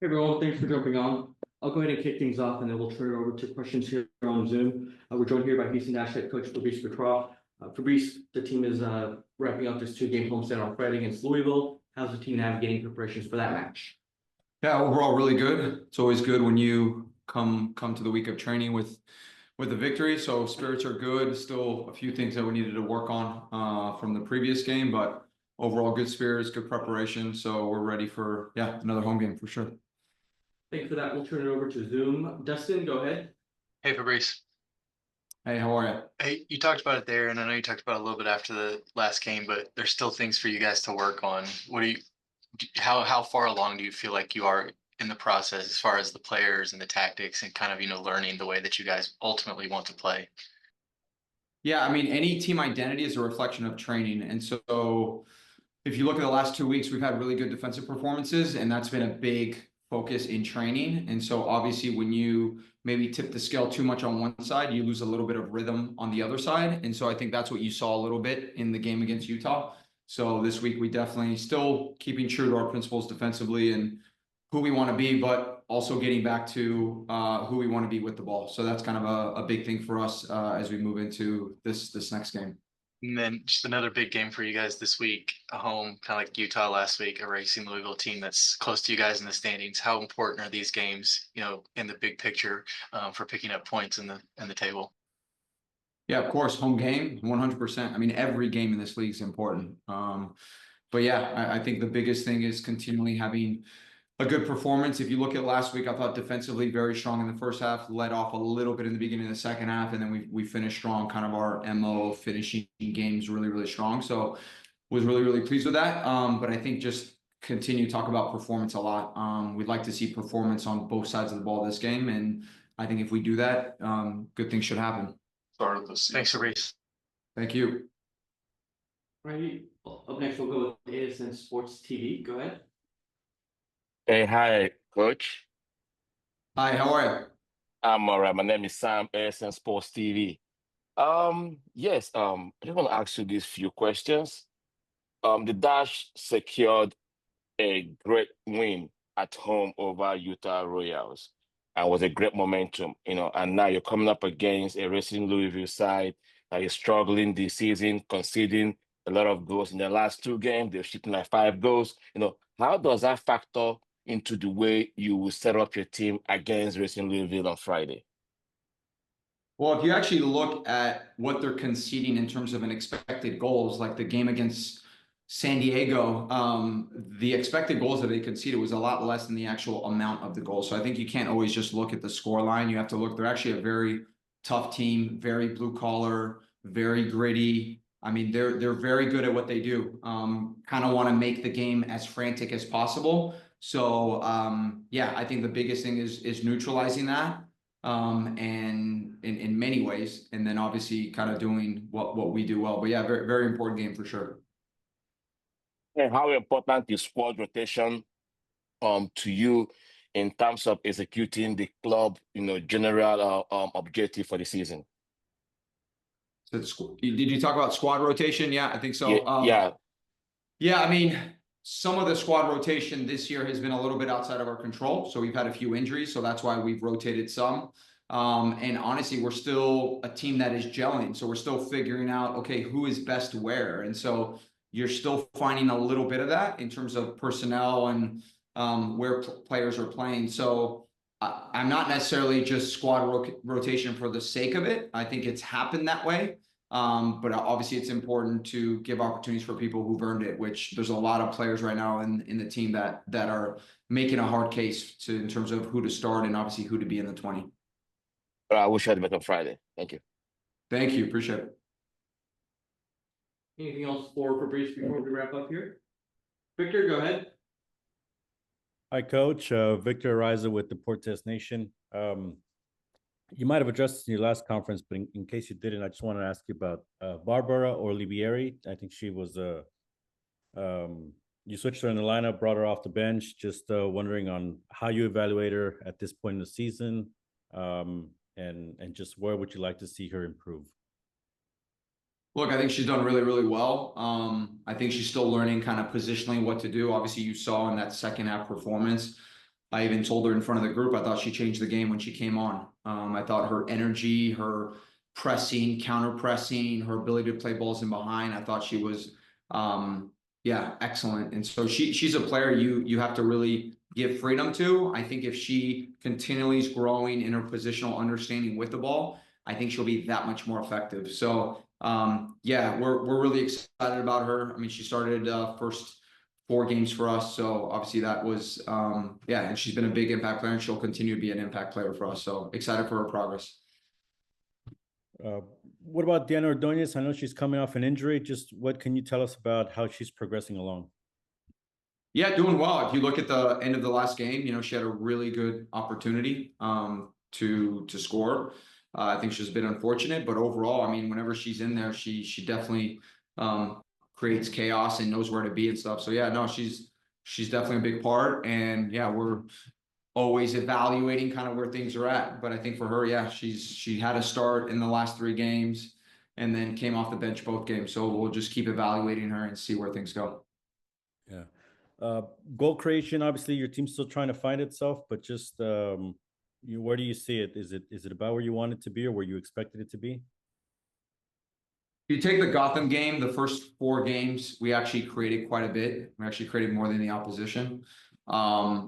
Hey everyone, thanks for jumping on. I'll go ahead and kick things off and then we'll turn it over to questions here on Zoom. We're joined here by Houston Dash head coach Fabrice Gautrat. Fabrice, the team is wrapping up this two-game homestand on Friday against Louisville. How's the team navigating preparations for that match? Yeah, overall really good. It's always good when you come to the week of training with a victory. So spirits are good. Still a few things that we needed to work on from the previous game, but overall good spirits, good preparation. So we're ready for another home game for sure. Thank you for that. We'll turn it over to Zoom. Dustin, go ahead. Hey, Fabrice. Hey, how are you? Hey, you talked about it there, and I know you talked about it a little bit after the last game, but there's still things for you guys to work on. How far along do you feel like you are in the process as far as the players and the tactics and kind of, learning the way that you guys ultimately want to play? Yeah, I mean, any team identity is a reflection of training. And so if you look at the last 2 weeks, we've had really good defensive performances, and that's been a big focus in training. And so obviously when you maybe tip the scale too much on one side, you lose a little bit of rhythm on the other side. And so I think that's what you saw a little bit in the game against Utah. So this week we definitely still keeping true to our principles defensively and who we want to be, but also getting back to who we want to be with the ball. So that's kind of a big thing for us as we move into this next game. And then just another big game for you guys this week, a home, kind of like Utah last week, a racing Louisville team that's close to you guys in the standings. How important are these games, in the big picture for picking up points in the table? Yeah, of course, home game, 100%. I mean, every game in this league is important. But yeah, I think the biggest thing is continually having a good performance. If you look at last week, I thought defensively very strong in the first half, led off a little bit in the beginning of the second half, and then we finished strong, kind of our MO finishing games really, really strong. So was really, really pleased with that. But I think just continue to talk about performance a lot. We'd like to see performance on both sides of the ball this game. And I think if we do that, good things should happen. Thanks, Fabrice. Thank you. Right. Up next, we'll go with ASN Sports TV. Go ahead. Hey, hi, Coach. Hi, how are you? I'm all right. My name is Sam, ASN Sports TV. Yes, I just want to ask you these few questions. The Dash secured a great win at home over Utah Royals and was a great momentum, and now you're coming up against a racing Louisville side that is struggling this season, conceding a lot of goals in the last two games. They're shooting like 5 goals. How does that factor into the way you will set up your team against racing Louisville on Friday? Well, if you actually look at what they're conceding in terms of an expected goals, like the game against San Diego, the expected goals that they conceded was a lot less than the actual amount of the goals. So I think you can't always just look at the score line. You have to look, they're actually a very tough team, very blue collar, very gritty. I mean, they're very good at what they do. Kind of want to make the game as frantic as possible. So yeah, I think the biggest thing is neutralizing that. And in many ways, and then obviously kind of doing what we do well. But yeah, very, very important game for sure. And how important is squad rotation to you in terms of executing the club, general objective for the season? So did you talk about squad rotation? Yeah, I think so. Yeah. Yeah, I mean, some of the squad rotation this year has been a little bit outside of our control. So we've had a few injuries, so that's why we've rotated some. And honestly, we're still a team that is gelling. So we're still figuring out, okay, who is best where. And so you're still finding a little bit of that in terms of personnel and where players are playing. So I'm not necessarily just squad rotation for the sake of it. I think it's happened that way. But obviously it's important to give opportunities for people who've earned it, which there's a lot of players right now in the team that are making a hard case in terms of who to start and obviously who to be in the 20. I wish I had met on Friday. Thank you. Thank you. Appreciate it. Anything else for Fabrice before we wrap up here? Victor, go ahead. Hi, Coach. Victor Ariza with the Portes Nation. You might have addressed this in your last conference, but in case you didn't, I just want to ask you about Barbara Olivieri. I think she was you switched her in the lineup, brought her off the bench. Just wondering on how you evaluate her at this point in the season, and just where would you like to see her improve? Look, I think she's done really, really well. I think she's still learning kind of positionally what to do. Obviously, you saw in that second half performance, I even told her in front of the group, I thought she changed the game when she came on. I thought her energy, her pressing, counter pressing, her ability to play balls in behind, I thought she was, yeah, excellent. And so she's a player you have to really give freedom to. I think if she continually is growing in her positional understanding with the ball, I think she'll be that much more effective. So yeah, we're really excited about her. I mean, she started first 4 games for us, so obviously that was yeah, and she's been a big impact player, and she'll continue to be an impact player for us. So excited for her progress. What about Diana Ordonez? I know she's coming off an injury. Just what can you tell us about how she's progressing along? Yeah, doing well. If you look at the end of the last game, you know, she had a really good opportunity to score. I think she's been unfortunate, but overall, I mean, whenever she's in there, she definitely creates chaos and knows where to be and stuff. So yeah, no, she's definitely a big part, and yeah, we're always evaluating kind of where things are at. But I think for her, yeah, she had a start in the last 3 games and then came off the bench both games. So we'll just keep evaluating her and see where things go. Yeah. Goal creation, obviously your team's still trying to find itself, but just where do you see it? Is it about where you want it to be or where you expected it to be? If you take the Gotham game, the first 4 games, we actually created quite a bit. We actually created more than the opposition.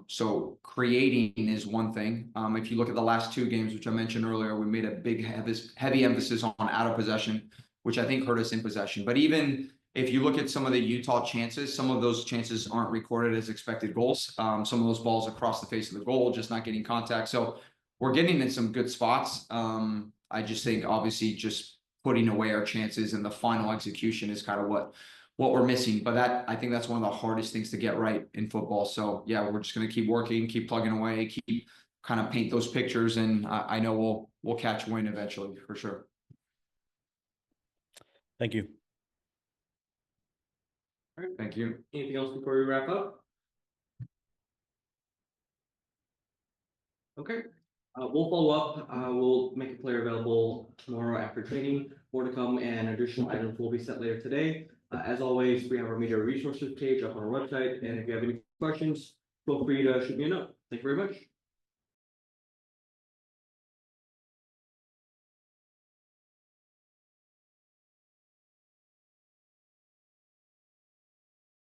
So creating is one thing. If you look at the last 2 games, which I mentioned earlier, we made a big heavy emphasis on out of possession, which I think hurt us in possession. But even if you look at some of the Utah chances, some of those chances aren't recorded as expected goals. Some of those balls across the face of the goal, just not getting contact. So we're getting in some good spots. I just think obviously just putting away our chances and the final execution is kind of what we're missing. But I think that's one of the hardest things to get right in football. So yeah, we're just going to keep working, keep plugging away, keep kind of paint those pictures, and I know we'll catch wind eventually for sure. Thank you. All right. Thank you. Anything else before we wrap up? Okay. We'll follow up. We'll make a player available tomorrow after training. More to come, and additional items will be set later today. As always, we have our media resources page up on our website, and if you have any questions, feel free to shoot me a note. Thank you very much.